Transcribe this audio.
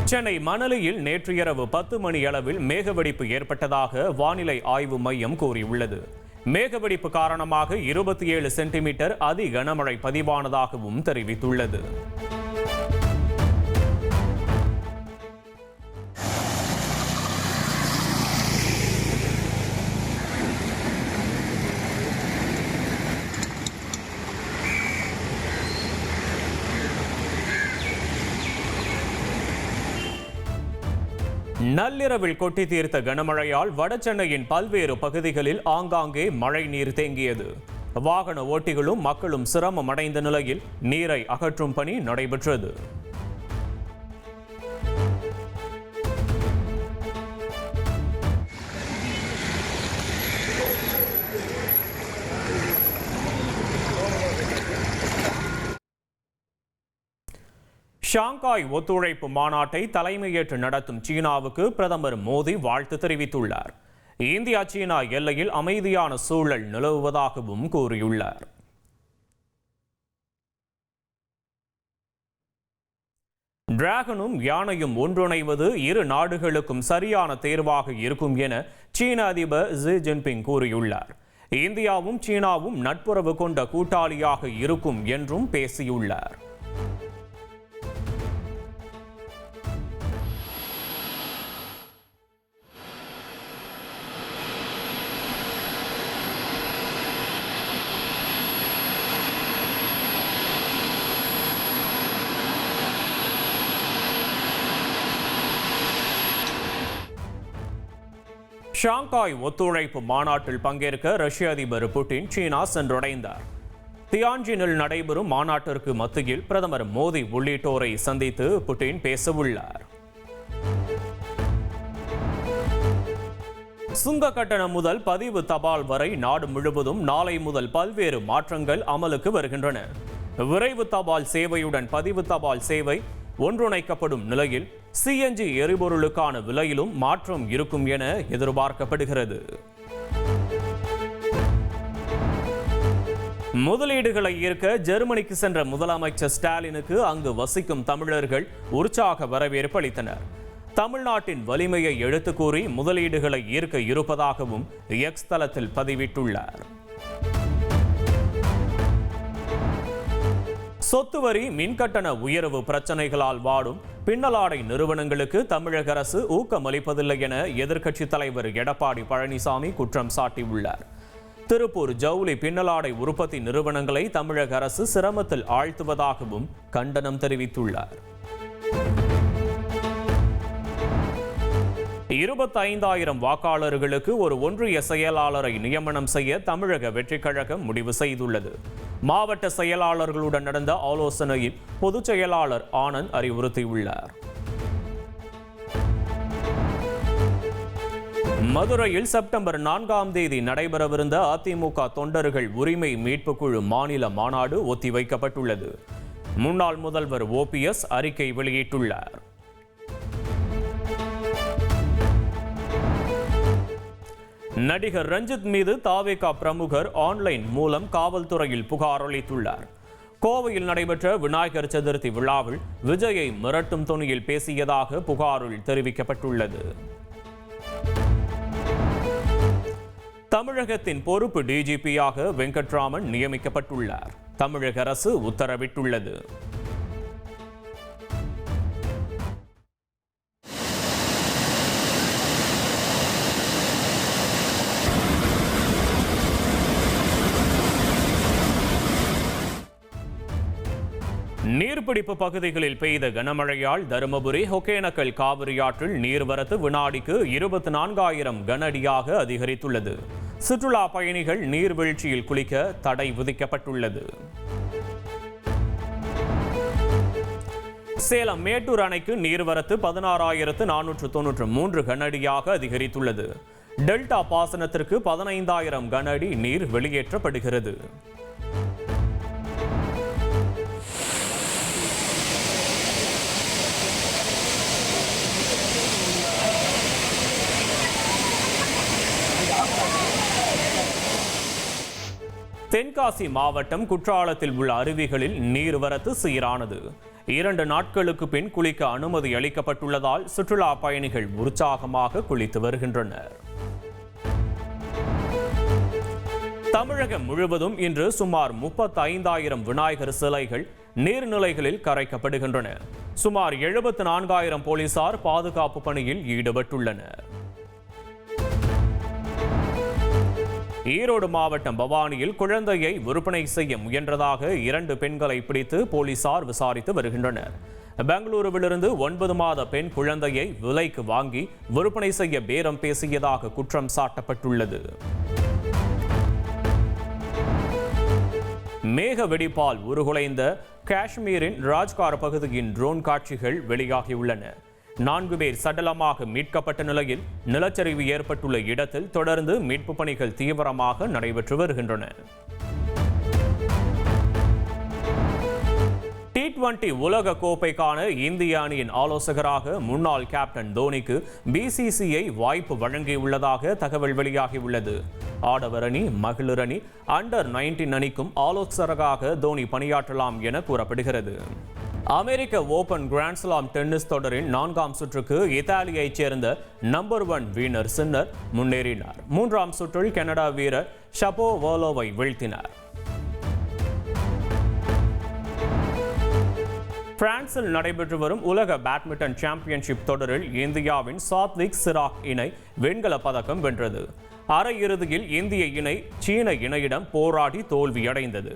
சென்னை மணலியில் நேற்று இரவு 10 மணி அளவில் மேகவெடிப்பு ஏற்பட்டதாக வானிலை ஆய்வு மையம் கூறியுள்ளது. மேகவெடிப்பு காரணமாக 27 சென்டிமீட்டர் அதி கனமழை பதிவானதாகவும் தெரிவித்துள்ளது. நள்ளிரவில் கொட்டி தீர்த்த கனமழையால் வடசென்னையின் பல்வேறு பகுதிகளில் ஆங்காங்கே மழை நீர் தேங்கியது. வாகன ஓட்டிகளும் மக்களும் சிரமம் அடைந்த நிலையில் நீரை அகற்றும் பணி நடைபெற்றது. ஷாங்காய் ஒத்துழைப்பு மாநாட்டை தலைமையேற்று நடத்தும் சீனாவுக்கு பிரதமர் மோடி வாழ்த்து தெரிவித்துள்ளார். இந்தியா சீனா எல்லையில் அமைதியான சூழல் நிலவுவதாகவும் கூறியுள்ளார். டிராகனும் யானையும் ஒன்றிணைவது இரு நாடுகளுக்கும் சரியான தேர்வாக இருக்கும் என சீன அதிபர் ஜி ஜின்பிங் கூறியுள்ளார். இந்தியாவும் சீனாவும் நட்புறவு கொண்ட கூட்டாளியாக இருக்கும் என்றும் பேசியுள்ளார். ஷாங்காய் ஒத்துழைப்பு மாநாட்டில் பங்கேற்க ரஷ்ய அதிபர் புட்டின் சீனா சென்றடைந்தார். தியான்ஜினில் நடைபெறும் மாநாட்டிற்கு மத்தியில் பிரதமர் மோடி உள்ளிட்டோரை சந்தித்து புட்டின் பேசவுள்ளார். சுங்க கட்டணம் முதல் பதிவு தபால் வரை நாடு முழுவதும் நாளை முதல் பல்வேறு மாற்றங்கள் அமலுக்கு வருகின்றன. விரைவு தபால் சேவையுடன் பதிவு தபால் சேவை ஒன்றிணைக்கப்படும் நிலையில் சிஎன்ஜி எரிபொருளுக்கான விலையிலும் மாற்றம் இருக்கும் என எதிர்பார்க்கப்படுகிறது. முதலீடுகளை ஈர்க்க ஜெர்மனிக்கு சென்ற முதலமைச்சர் ஸ்டாலினுக்கு அங்கு வசிக்கும் தமிழர்கள் உற்சாக வரவேற்பு அளித்தனர். தமிழ்நாட்டின் வலிமையை எடுத்துக் கூறி முதலீடுகளை ஈர்க்க இருப்பதாகவும் எக்ஸ் தளத்தில் பதிவிட்டுள்ளார். சொத்து வரி, மின்கட்டண உயர்வு பிரச்சனைகளால் வாடும் பின்னலாடை நிறுவனங்களுக்கு தமிழக அரசு ஊக்கமளிப்பதில்லை என எதிர்க்கட்சித் தலைவர் எடப்பாடி பழனிசாமி குற்றம் சாட்டியுள்ளார். திருப்பூர் ஜவுளி பின்னலாடை உற்பத்தி நிறுவனங்களை தமிழக அரசு சிரமத்தில் ஆழ்த்துவதாகவும் கண்டனம் தெரிவித்துள்ளார். 25,000 வாக்காளர்களுக்கு ஒரு ஒன்றிய செயலாளரை நியமனம் செய்ய தமிழக வெற்றிக் கழகம் முடிவு செய்துள்ளது. மாவட்ட செயலாளர்களுடன் நடந்த ஆலோசனையில் பொதுச் செயலாளர் ஆனந்த் அறிவுறுத்தியுள்ளார். மதுரையில் செப்டம்பர் 4ஆம் தேதி நடைபெறவிருந்த அதிமுக தொண்டர்கள் உரிமை மீட்பு குழு மாநில மாநாடு ஒத்திவைக்கப்பட்டுள்ளது. முன்னாள் முதல்வர் OPS அறிக்கை வெளியிட்டுள்ளார். நடிகர் ரஞ்சித் மீது தாவேகா பிரமுகர் ஆன்லைன் மூலம் காவல்துறையில் புகார் அளித்துள்ளார். கோவையில் நடைபெற்ற விநாயகர் சதுர்த்தி விழாவில் விஜயை மிரட்டும் தொனியில் பேசியதாக புகாரில் தெரிவிக்கப்பட்டுள்ளது. தமிழகத்தின் பொறுப்பு டிஜிபியாக வெங்கட்ராமன் நியமிக்கப்பட்டுள்ளார். தமிழக அரசு உத்தரவிட்டுள்ளது. நீர்பிடிப்பு பகுதிகளில் பெய்த கனமழையால் தருமபுரி ஒகேனக்கல் காவிரி ஆற்றில் நீர்வரத்து வினாடிக்கு 24,000 கனஅடியாக அதிகரித்துள்ளது. சுற்றுலா பயணிகள் நீர்வீழ்ச்சியில் குளிக்க தடை விதிக்கப்பட்டுள்ளது. சேலம் மேட்டூர் அணைக்கு நீர்வரத்து 16,493 கனஅடியாக அதிகரித்துள்ளது. டெல்டா பாசனத்திற்கு 15,000 கனஅடி நீர் வெளியேற்றப்படுகிறது. தென்காசி மாவட்டம் குற்றாலத்தில் உள்ள அருவிகளில் நீர்வரத்து சீரானது. 2 நாட்களுக்கு பின் குளிக்க அனுமதி அளிக்கப்பட்டுள்ளதால் சுற்றுலா பயணிகள் உற்சாகமாக குளித்து வருகின்றனர். தமிழகம் முழுவதும் இன்று சுமார் 35,000 விநாயகர் சிலைகள் நீர்நிலைகளில் கரைக்கப்படுகின்றன. சுமார் 74,000 போலீசார் பாதுகாப்பு பணியில் ஈடுபட்டுள்ளனர். ஈரோடு மாவட்டம் பவானியில் குழந்தையை விற்பனை செய்ய முயன்றதாக 2 பெண்களை பிடித்து போலீசார் விசாரித்து வருகின்றனர். பெங்களூருவிலிருந்து 9 மாத பெண் குழந்தையை விலைக்கு வாங்கி விற்பனை செய்ய பேரம் பேசியதாக குற்றம் சாட்டப்பட்டுள்ளது. மேக வெடிப்பால் உருகுலைந்த காஷ்மீரின் ராஜ்கார் பகுதியின் ட்ரோன் காட்சிகள் வெளியாகியுள்ளன. 4 பேர் சடலமாக மீட்கப்பட்ட நிலையில் நிலச்சரிவு ஏற்பட்டுள்ள இடத்தில் தொடர்ந்து மீட்பு பணிகள் தீவிரமாக நடைபெற்று வருகின்றன. T20 உலக கோப்பைக்கான இந்திய அணியின் ஆலோசகராக முன்னாள் கேப்டன் தோனிக்கு BCCI வாய்ப்பு வழங்கியுள்ளதாக தகவல் வெளியாகியுள்ளது. ஆடவர் அணி, மகளிர் அணி, அண்டர்-19 அணிக்கும் ஆலோசகராக தோனி பணியாற்றலாம் என கூறப்படுகிறது. அமெரிக்க ஓபன் கிராண்ட்ஸ்லாம் டென்னிஸ் தொடரின் 4ஆம் சுற்றுக்கு இத்தாலியைச் சேர்ந்த நம்பர் 1 வீனர் சின்னர் முன்னேறினார். 3ஆம் சுற்றில் கனடா வீரர் ஷபோவாலோவை வீழ்த்தினார். பிரான்சில் நடைபெற்று வரும் உலக பேட்மிண்டன் சாம்பியன்ஷிப் தொடரில் இந்தியாவின் சாத்விக் சிராக் இணை வெண்கல பதக்கம் வென்றது. அரையிறுதியில் இந்திய இணை சீன இணையிடம் போராடி தோல்வியடைந்தது.